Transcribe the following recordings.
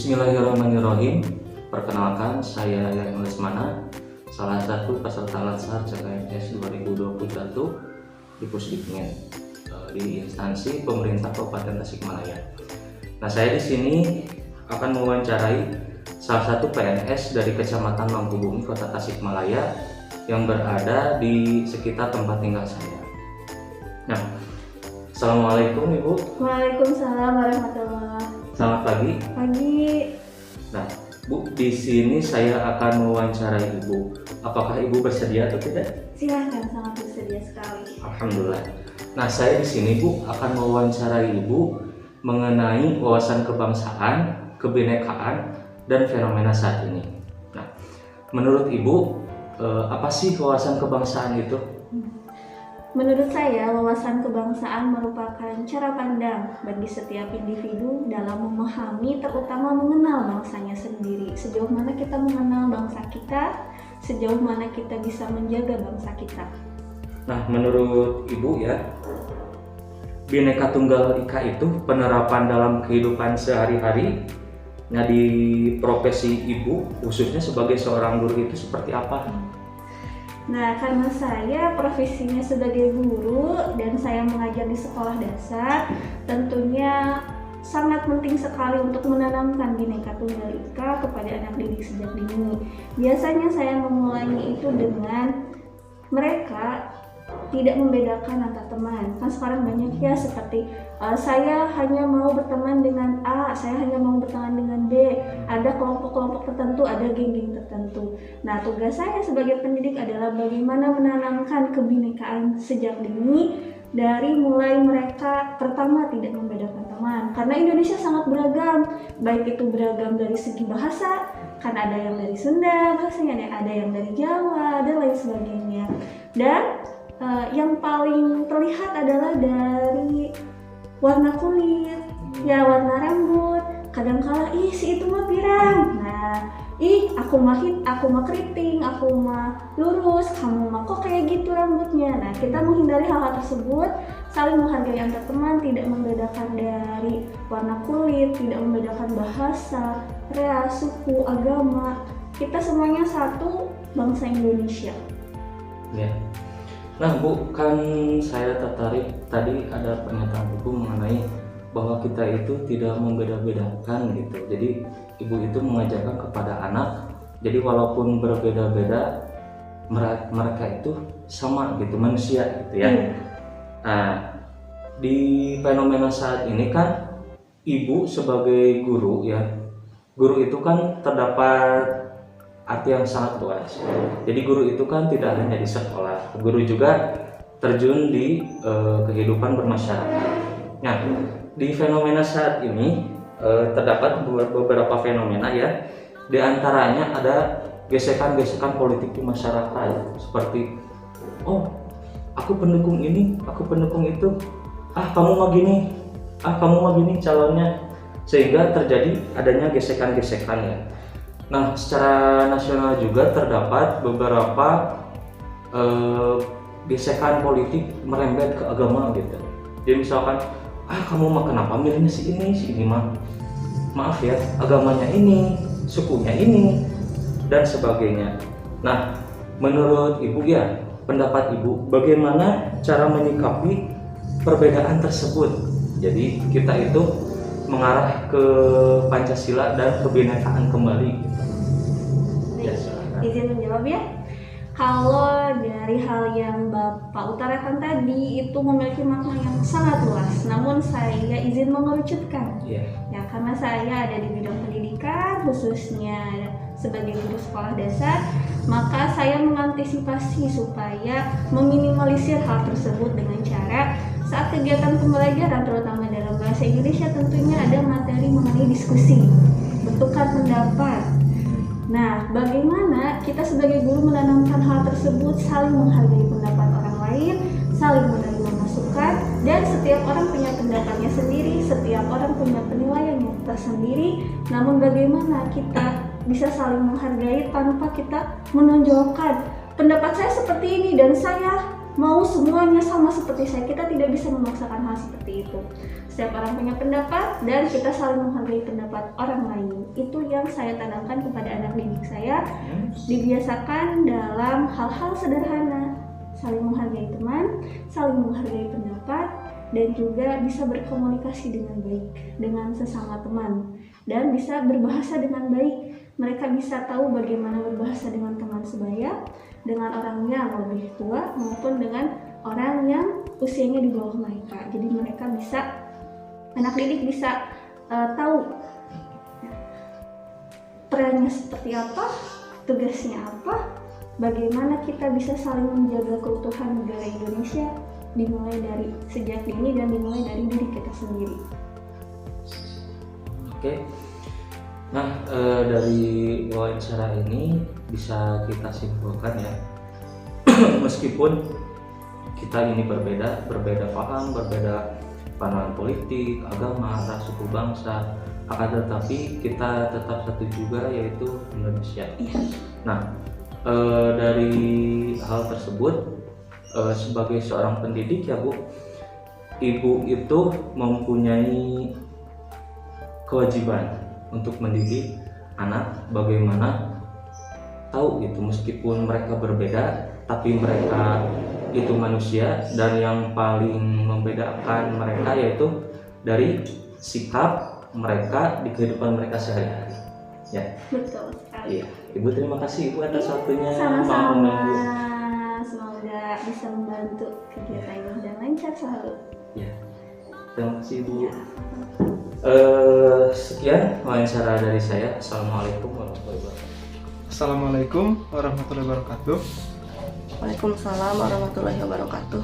Bismillahirrahmanirrahim. Perkenalkan, saya Yayan Lesmana, salah satu peserta Latsar CKNS 2021 di Pusdikmen di instansi pemerintah Kabupaten Tasikmalaya. Nah, saya di sini akan mewawancarai salah satu PNS dari Kecamatan Mangkubumi, Kota Tasikmalaya yang berada di sekitar tempat tinggal saya. Nah, Assalamualaikum Ibu. Waalaikumsalam warahmatullahi. Selamat pagi. Pagi. Nah, Bu, di sini saya akan mewawancarai Ibu. Apakah Ibu bersedia atau tidak? Silahkan, sangat bersedia sekali. Alhamdulillah. Nah, saya di sini Bu akan mewawancarai Ibu mengenai wawasan kebangsaan, kebinekaan, dan fenomena saat ini. Nah, menurut Ibu, apa sih wawasan kebangsaan itu? Menurut saya, wawasan kebangsaan merupakan cara pandang bagi setiap individu dalam memahami, terutama mengenal bangsanya sendiri. Sejauh mana kita mengenal bangsa kita, sejauh mana kita bisa menjaga bangsa kita. Nah, menurut Ibu ya, Bhinneka Tunggal Ika itu penerapan dalam kehidupan sehari-hari. Nah, di profesi Ibu, khususnya sebagai seorang guru itu seperti apa? Nah, karena saya profesinya sebagai guru dan saya mengajar di sekolah dasar, tentunya sangat penting sekali untuk menanamkan Bhinneka Tunggal Ika kepada anak didik sejak dini. Biasanya saya memulainya itu dengan mereka tidak membedakan antar teman. Kan sekarang banyak ya seperti saya hanya mau berteman dengan A, saya hanya mau berteman dengan B. Ada kelompok-kelompok tertentu, ada geng-geng tertentu. Nah, tugas saya sebagai pendidik adalah bagaimana menanamkan kebinekaan sejak dini dari mulai mereka pertama tidak membedakan teman. Karena Indonesia sangat beragam, baik itu beragam dari segi bahasa, kan ada yang dari Sunda, bahasanya ada yang dari Jawa, dan lain sebagainya. Dan yang paling terlihat adalah dari warna kulit, ya warna rambut. Kadangkala si itu mah pirang. Nah, aku mah keriting, aku mah lurus, kamu mah kok kayak gitu rambutnya. Nah, kita menghindari hal-hal tersebut, saling menghargai antar teman, tidak membedakan dari warna kulit, tidak membedakan bahasa, ras, suku, agama. Kita semuanya satu, bangsa Indonesia. Ya. Nah, Bu, kan saya tertarik tadi ada pernyataan Ibu mengenai bahwa kita itu tidak membeda-bedakan gitu. Jadi Ibu itu mengajarkan kepada anak, jadi walaupun berbeda-beda, mereka itu sama gitu, manusia gitu ya. Nah, di fenomena saat ini kan Ibu sebagai guru ya, guru itu kan terdapat arti yang sangat luas. Jadi guru itu kan tidak hanya di sekolah, guru juga terjun di kehidupan bermasyarakat. Nah, di fenomena saat ini terdapat beberapa fenomena ya. Di antaranya ada gesekan-gesekan politik di masyarakat, seperti aku pendukung ini, aku pendukung itu, kamu mah gini, kamu mah gini calonnya, sehingga terjadi adanya gesekan-gesekan ya. Nah, secara nasional juga terdapat beberapa gesekan politik merembet ke agama gitu. Jadi misalkan, kamu mah kenapa milihnya si ini mah, maaf ya, agamanya ini, sukunya ini, dan sebagainya. Nah, menurut Ibu ya, pendapat Ibu, bagaimana cara menyikapi perbedaan tersebut? Jadi kita itu mengarah ke Pancasila dan kebinekaan kembali. Izin menjawab ya. Kalau dari hal yang Bapak utarakan tadi itu memiliki makna yang sangat luas, namun saya izin mengerucutkan. Ya, karena saya ada di bidang pendidikan, khususnya sebagai guru sekolah dasar, maka saya mengantisipasi supaya meminimalisir hal tersebut dengan cara saat kegiatan pembelajaran, terutama dalam bahasa Indonesia, tentunya ada materi mengenai diskusi, bertukar pendapat. Nah, bagaimana kita sebagai guru menanamkan hal tersebut, saling menghargai pendapat orang lain, saling menerima masukan, dan setiap orang punya pendapatnya sendiri, setiap orang punya penilaiannya tersendiri. Namun bagaimana kita bisa saling menghargai tanpa kita menonjolkan pendapat saya seperti ini dan saya mau semuanya sama seperti saya. Kita tidak bisa memaksakan hal seperti itu. Setiap orang punya pendapat dan kita saling menghargai pendapat orang lain. Itu yang saya tanamkan kepada anak didik saya. Dibiasakan dalam hal-hal sederhana, saling menghargai teman, saling menghargai pendapat, dan juga bisa berkomunikasi dengan baik dengan sesama teman dan bisa berbahasa dengan baik. Mereka bisa tahu bagaimana berbahasa dengan teman sebaya, dengan orang yang lebih tua maupun dengan orang yang usianya di bawah mereka. Jadi mereka bisa, anak didik bisa tahu perannya seperti apa, tugasnya apa, bagaimana kita bisa saling menjaga keutuhan negara Indonesia, dimulai dari sejak dini dan dimulai dari diri kita sendiri. Oke. Nah, dari wawancara ini bisa kita simpulkan ya, meskipun kita ini berbeda paham, berbeda pandangan politik, agama, ras, suku, bangsa, akan tetapi kita tetap satu juga, yaitu Indonesia. Nah, dari hal tersebut, sebagai seorang pendidik ya Bu, Ibu itu mempunyai kewajiban untuk mendidik anak bagaimana tahu gitu, meskipun mereka berbeda tapi mereka itu manusia, dan yang paling membedakan mereka yaitu dari sikap mereka di kehidupan mereka sehari-hari ya. Betul sekali. Iya, Ibu terima kasih Ibu atas waktunya. Sama-sama, semoga bisa membantu kegiatan dan lancar selalu. Ya, terima kasih Ibu. Sekian wawancara dari saya. Assalamualaikum warahmatullahi wabarakatuh. Assalamualaikum warahmatullahi wabarakatuh. Waalaikumsalam warahmatullahi wabarakatuh.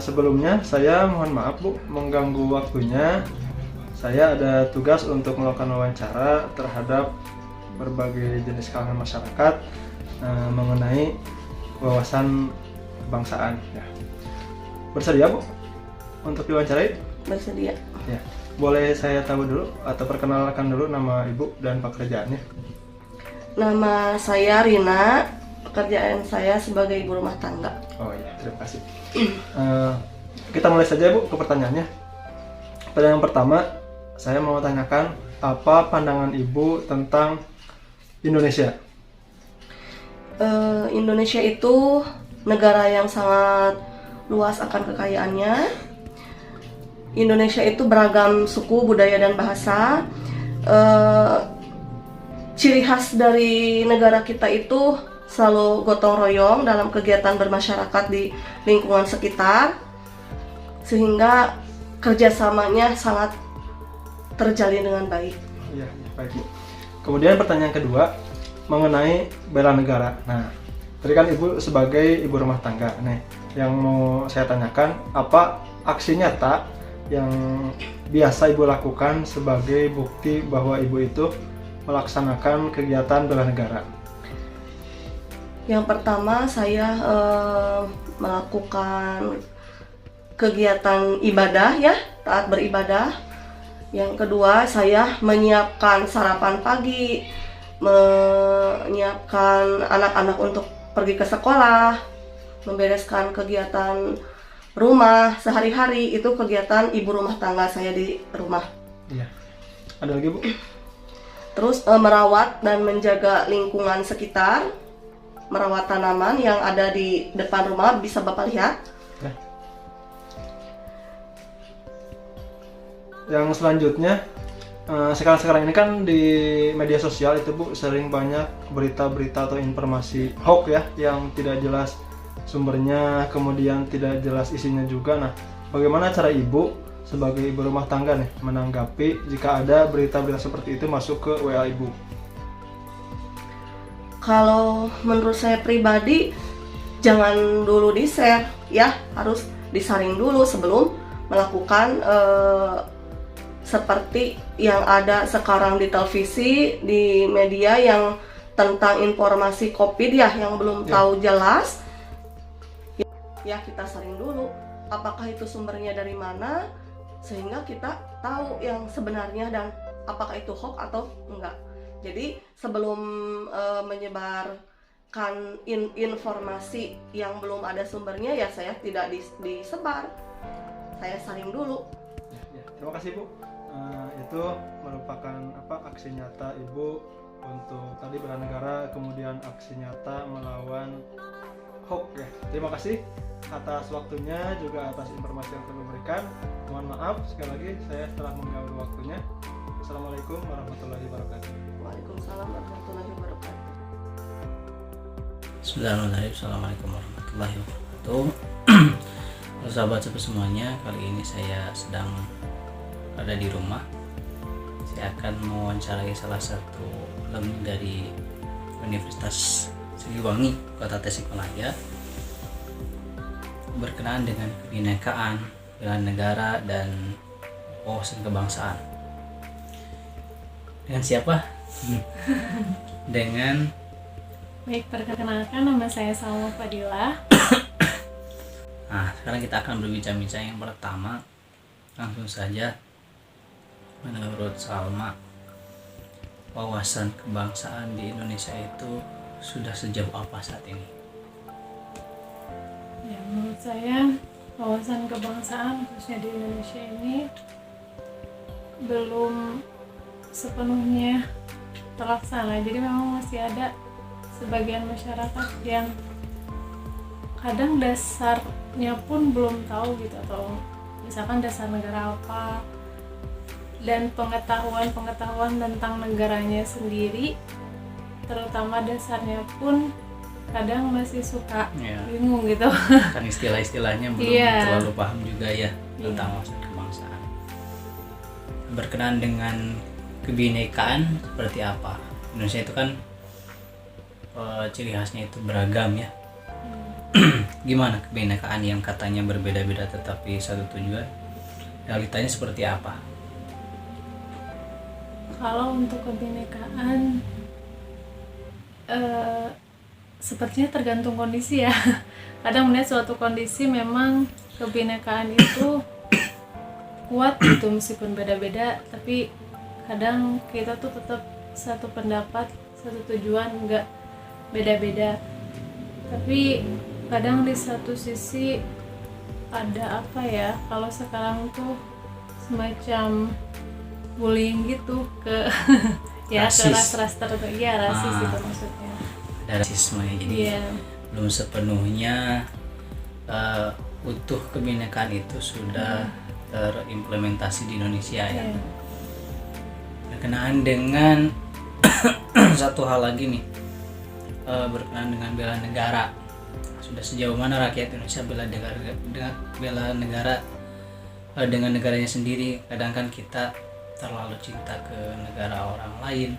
Sebelumnya saya mohon maaf Bu mengganggu waktunya. Saya ada tugas untuk melakukan wawancara terhadap berbagai jenis kalangan masyarakat mengenai wawasan kebangsaan. Ya. Bersedia Bu untuk diwawancarai? Bersedia. Ya. Boleh saya tahu dulu atau perkenalkan dulu nama Ibu dan pekerjaannya? Nama saya Rina, pekerjaan saya sebagai ibu rumah tangga. Oh iya, terima kasih. Kita mulai saja Bu ke pertanyaannya. Pertanyaan pertama, saya mau tanyakan apa pandangan Ibu tentang Indonesia? Indonesia itu negara yang sangat luas akan kekayaannya. Indonesia itu beragam suku, budaya, dan bahasa. Ciri khas dari negara kita itu selalu gotong royong dalam kegiatan bermasyarakat di lingkungan sekitar, sehingga kerjasamanya sangat terjalin dengan baik. Iya, baik Bu. Kemudian pertanyaan kedua mengenai bela negara. Nah, tadi kan Ibu sebagai ibu rumah tangga. Nih, yang mau saya tanyakan, apa aksi nyata yang biasa Ibu lakukan sebagai bukti bahwa Ibu itu melaksanakan kegiatan bela negara? Yang pertama, saya melakukan kegiatan ibadah ya, taat beribadah. Yang kedua, saya menyiapkan sarapan pagi, menyiapkan anak-anak untuk pergi ke sekolah, membereskan kegiatan rumah sehari-hari. Itu kegiatan ibu rumah tangga saya di rumah. Iya. Ada lagi Bu? Terus merawat dan menjaga lingkungan sekitar, merawat tanaman yang ada di depan rumah, bisa Bapak lihat. Ya. Yang selanjutnya, sekarang ini kan di media sosial itu Bu sering banyak berita-berita atau informasi hoax ya, yang tidak jelas sumbernya, kemudian tidak jelas isinya juga. Nah, bagaimana cara Ibu sebagai ibu rumah tangga nih menanggapi jika ada berita-berita seperti itu masuk ke WA Ibu? Kalau menurut saya pribadi, jangan dulu di-share ya, harus disaring dulu sebelum melakukan seperti yang ada sekarang di televisi, di media yang tentang informasi COVID ya, yang belum tahu jelas. Ya kita saring dulu apakah itu sumbernya dari mana, sehingga kita tahu yang sebenarnya dan apakah itu hoax atau enggak. Jadi sebelum menyebar mendapatkan informasi yang belum ada sumbernya, ya saya tidak disebar, saya saring dulu. Terima kasih Bu. Itu merupakan aksi nyata Ibu untuk tadi bela negara, kemudian aksi nyata melawan hoax ya. Terima kasih atas waktunya, juga atas informasi yang telah diberikan. Mohon maaf sekali lagi saya telah mengganggu waktunya. Assalamualaikum warahmatullahi wabarakatuh. Waalaikumsalam warahmatullahi wabarakatuh. Bismillahirrahmanirrahim. Assalamualaikum warahmatullahi wabarakatuh. Halo sahabat semuanya, kali ini saya sedang ada di rumah. Saya akan mewawancarai salah satu alumni dari Universitas Siliwangi, Kota Tasikmalaya, berkenaan dengan kebinekaan, bela negara, dan wawasan kebangsaan. Dengan siapa? Dengan Baik, perkenalkan nama saya Salma Fadila. Nah, sekarang kita akan berbincang-bincang. Yang pertama, langsung saja, menurut Salma, wawasan kebangsaan di Indonesia itu sudah sejauh apa saat ini? Ya, menurut saya wawasan kebangsaan khususnya di Indonesia ini belum sepenuhnya terlaksana. Jadi memang masih ada sebagian masyarakat yang kadang dasarnya pun belum tahu gitu, atau misalkan dasar negara apa, dan pengetahuan tentang negaranya sendiri, terutama dasarnya pun kadang masih suka bingung gitu. Kan istilah-istilahnya belum terlalu paham juga ya tentang wawasan kebangsaan. Berkenaan dengan kebinekaan seperti apa? Indonesia itu kan ciri khasnya itu beragam ya. Gimana kebinekaan yang katanya berbeda-beda tetapi satu tujuan? Realitanya seperti apa? Kalau untuk kebinekaan sepertinya tergantung kondisi ya. Kadang melihat suatu kondisi memang kebinekaan itu kuat gitu meskipun beda-beda, tapi kadang kita tuh tetap satu pendapat, satu tujuan, enggak beda-beda. Tapi kadang di satu sisi ada apa ya, kalau sekarang tuh semacam bullying gitu ke ya Rasis. ke ras tertentu, ya rasis gitu maksudnya. Ada rasisme ya, jadi belum sepenuhnya utuh kebinekaan itu sudah terimplementasi di Indonesia ya. Berkenaan dengan satu hal lagi nih, berkenaan dengan bela negara, sudah sejauh mana rakyat Indonesia bela negara dengan negaranya sendiri? Kadang kan kita terlalu cinta ke negara orang lain.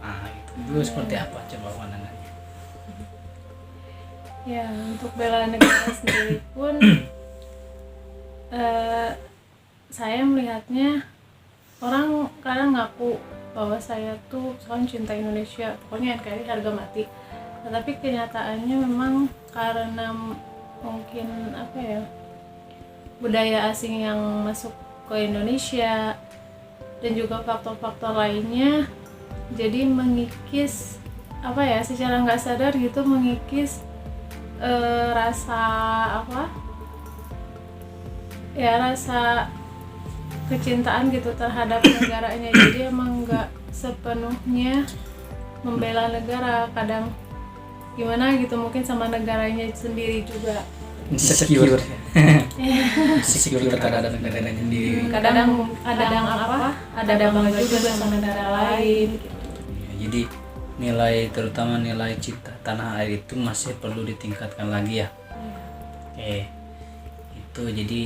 Nah itu seperti apa coba pandangannya? Ya, untuk bela negara sendiri pun saya melihatnya orang kadang ngaku bahwa saya tuh misalkan cinta Indonesia, pokoknya NKRI harga mati. Tetapi kenyataannya memang karena mungkin apa ya, budaya asing yang masuk ke Indonesia dan juga faktor-faktor lainnya, jadi mengikis apa ya, secara nggak sadar gitu mengikis rasa apa ya, rasa kecintaan gitu terhadap negaranya. Jadi emang nggak sepenuhnya membela negara, kadang gimana gitu mungkin sama negaranya sendiri juga. Insecure insecure terhadap negaranya sendiri. Kadang ada bangga juga sama negara lain gitu. Ya, jadi nilai, terutama nilai cinta tanah air itu masih perlu ditingkatkan lagi ya. Oke, itu jadi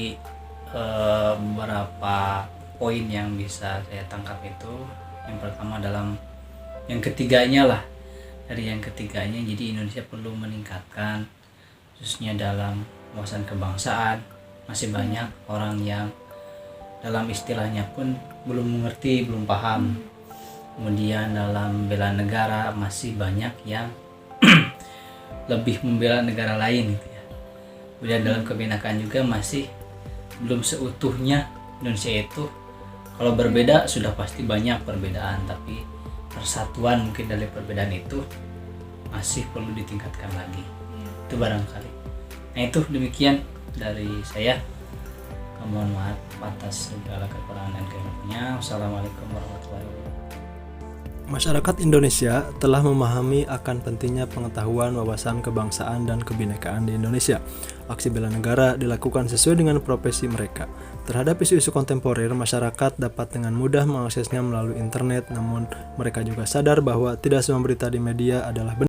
beberapa poin yang bisa saya tangkap itu. Yang pertama yang ketiganya lah, dari yang ketiganya, jadi Indonesia perlu meningkatkan khususnya dalam wawasan kebangsaan. Masih banyak orang yang dalam istilahnya pun belum mengerti, belum paham. Kemudian dalam bela negara masih banyak yang lebih membela negara lain gitu ya. Kemudian dalam kebinekaan juga masih belum seutuhnya Indonesia itu. Kalau berbeda sudah pasti banyak perbedaan, tapi persatuan mungkin dari perbedaan itu masih perlu ditingkatkan lagi. Itu barangkali. Nah itu demikian dari saya. Mohon maaf atas segala kekurangan dan kelebihannya. Wassalamualaikum warahmatullahi wabarakatuh. Masyarakat Indonesia telah memahami akan pentingnya pengetahuan wawasan kebangsaan dan kebinekaan di Indonesia. Aksi bela negara dilakukan sesuai dengan profesi mereka. Terhadap isu-isu kontemporer, masyarakat dapat dengan mudah mengaksesnya melalui internet, namun mereka juga sadar bahwa tidak semua berita di media adalah benar.